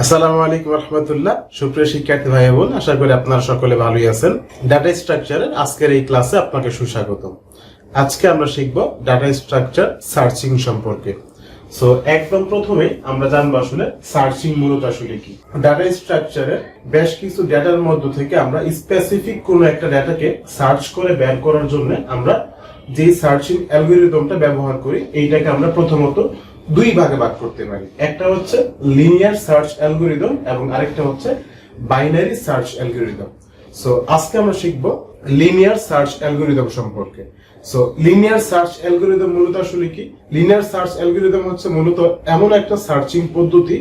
আসসালামু আলাইকুম রহমতুল্লাহ। সুপ্রিয় শিক্ষার্থী ভাই বোন, আশা করি আপনারা সকলে ভালোই আছেন। ডাটা স্ট্রাকচারের আজকের এই ক্লাসে আপনাকে সুস্বাগত। আজকে আমরা শিখব ডাটা স্ট্রাকচার সার্চিং সম্পর্কে। সো একদম প্রথমে আমরা জানবো আসলে সার্চিং মূলত আসলে কি। ডাটা স্ট্রাকচারের বেশ কিছু ডেটার মধ্য থেকে আমরা স্পেসিফিক কোনো একটা ডেটাকে সার্চ করে বের করার জন্য আমরা যে সার্চিং অ্যালগরিদমটা ব্যবহার করি, এইটাকে আমরা প্রথমত দুই ভাগে ভাগ করতে পারি। একটা হচ্ছে লিনিয়ার সার্চ অ্যালগরিদম এবং আরেকটা হচ্ছে বাইনারি সার্চ অ্যালগরিদম। সো আজকে আমরা শিখব লিনিয়ার সার্চ অ্যালগরিদম সম্পর্কে। সো লিনিয়ার সার্চ অ্যালগরিদম মূলত আসলে কি? লিনিয়ার সার্চ অ্যালগরিদম হচ্ছে মূলত এমন একটা সার্চিং পদ্ধতি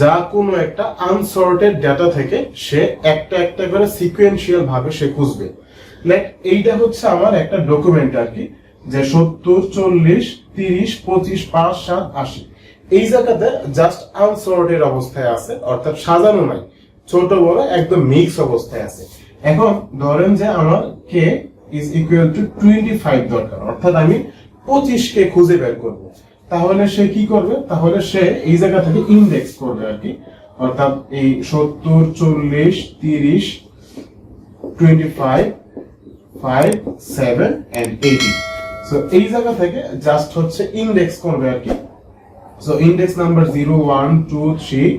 যা কোনো একটা আনসর্টেড ডেটা থেকে সে একটা একটা করে সিকোয়েন্সিয়াল ভাবে সে খুঁজবে। লাইক এইটা হচ্ছে আমার একটা ডকুমেন্ট আর কি, যে 70, 40, 30, 25, 5, 7, 80 এই জায়গাতে জাস্ট আনসর্টেড অবস্থায় আছে, অর্থাৎ সাজানো নাই, ছোট বড় একদম মিক্স অবস্থায় আছে। এখন ধরেন যে আমার কে ইজ ইকুয়াল টু 25 দরকার, অর্থাৎ আমি 25 কে খুঁজে বের করব। তাহলে সে কি করবে? তাহলে সে এই জায়গা থেকে ইন্ডেক্স করবে আর কি, অর্থাৎ এই 70, 40, 30, 25, 5, 7 and 80। সো এই জায়গা থেকে জাস্ট হচ্ছে ইন্ডেক্স করবে আর কি। So index number 0, 1, 2, 3,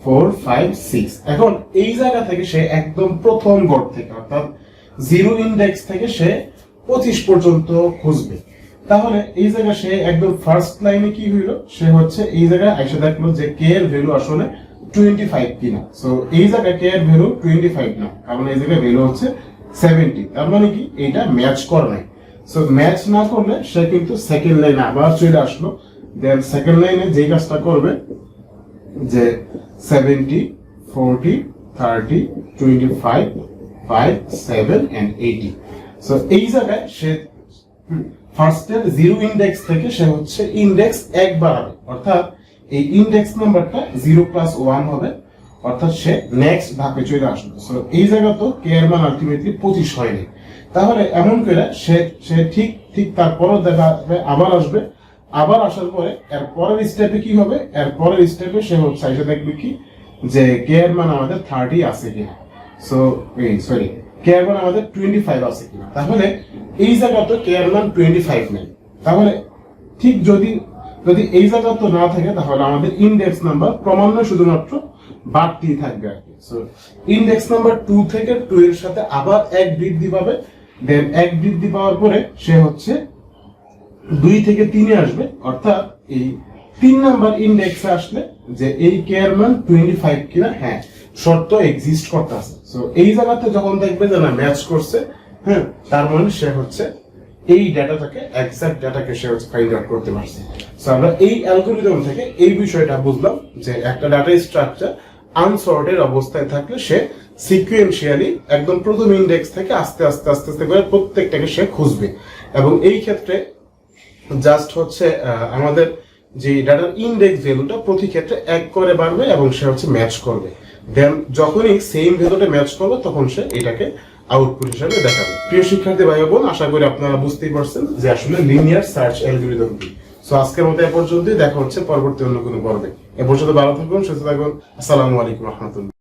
4, 5, 6। এখন এই জায়গা থেকে সে একদম প্রথম গড় থেকে, অর্থাৎ 0 ইন্ডেক্স থেকে সে 25 পর্যন্ত খুঁজবে। তাহলে এই জায়গা সে একদম ফার্স্ট লাইনে কি হইলো, সে হচ্ছে এই জায়গায় এসে দেখলো যে কে এর ভ্যালু আসলে 25 কিনা। সো এই জায়গায় কে এর ভ্যালু 25 না, কারণ এই জায়গায় ভ্যালু হচ্ছে 70। তার মানে কি এইটা ম্যাচ করে নাই। সো ম্যাচ না করলে সে কিন্তু সেকেন্ড লাইনে আবার চলে আসলো। দেন সেকেন্ড লাইনে যে কাজটা করবে যে 70, 40, 30, 25, 5, 7 and 80। সো এই জায়গায় সে ফার্স্টের 0 ইন্ডেক্স থেকে সে হচ্ছে ইন্ডেক্স 1 বাড়াবে, অর্থাৎ এই ইন্ডেক্স নাম্বারটা 0 + 1 হবে, অর্থাৎ সে নেক্সট ধাপে চলে আসবে। সো এই জায়গা তো কে এর মান আলটিমেটলি 25 হয়নি। তাহলে এমন করে সে ঠিক তারপরও দেখা আবার আসবে। আবার আসার পরে এর পরের স্টেপে কি হবে? এর পরের স্টেপে সে হচ্ছে এসে দেখবে কি যে কে এর মান আমাদের 30 আছে কিনা। সো কে এর মান আমাদের 25 আছে কিনা। তাহলে এই জায়গা তো কে এর মান 25 নেই। তাহলে ঠিক যদি এই জায়গা তো না থাকে, তাহলে আমাদের ইন্ডেক্স নাম্বার ক্রমান্বয়ে শুধুমাত্র বাড়তেই থাকবে আর কি। সো ইন্ডেক্স নাম্বার 2 থেকে 2 এর সাথে আবার 1 বৃদ্ধি পাবে। দেন 1 বৃদ্ধি পাওয়ার পরে সে হচ্ছে 2 থেকে 3 এ আসবে, অর্থাৎ এই 3 নাম্বার ইন্ডেক্সে আসলে যে এই কে এর মান 25 কিনা, হ্যাঁ শর্ত এক্সিস্ট করতেছে। সো এই জায়গাতে যখন দেখবে যে না ম্যাচ করছে, হ্যাঁ তার মানে সে হচ্ছে এই ডাটাটাকে এক্সাক্ট ডাটাকে সে হচ্ছে ফাইন্ড আউট করতে পারছে। সো আমরা এই অ্যালগরিদম থেকে এই বিষয়টা বুঝলাম যে একটা ডাটা স্ট্রাকচার আনসর্টেড অবস্থায় থাকলে সে সিকোয়েন্সিয়ালি একদম প্রথম ইন্ডেক্স থেকে আস্তে আস্তে করে প্রত্যেকটাকে সে খুঁজবে। এবং এই ক্ষেত্রে জাস্ট হচ্ছে আমাদের যে ডাটার ইন্ডেক্স ভ্যালুটা প্রতি ক্ষেত্রে 1 করে বাড়বে এবং সে হচ্ছে ম্যাচ করবে। দেন যখনই সেম ভ্যালুটা ম্যাচ করবে তখন সে এটাকে আউটপুট হিসেবে দেখাবে। প্রিয় শিক্ষার্থী ভাই বোন, আশা করি আপনারা বুঝতেই পারছেন যে আসলে লিনিয়ার সার্চ অ্যালগরিদম কি। সো আজকের মতো এ পর্যন্তই, দেখা হচ্ছে পরবর্তী অন্য কোনো পর্বে। এ পর্যন্ত ভালো থাকুন, সুস্থ থাকুন। আসসালামু আলাইকুম রহমতুল্লাহ।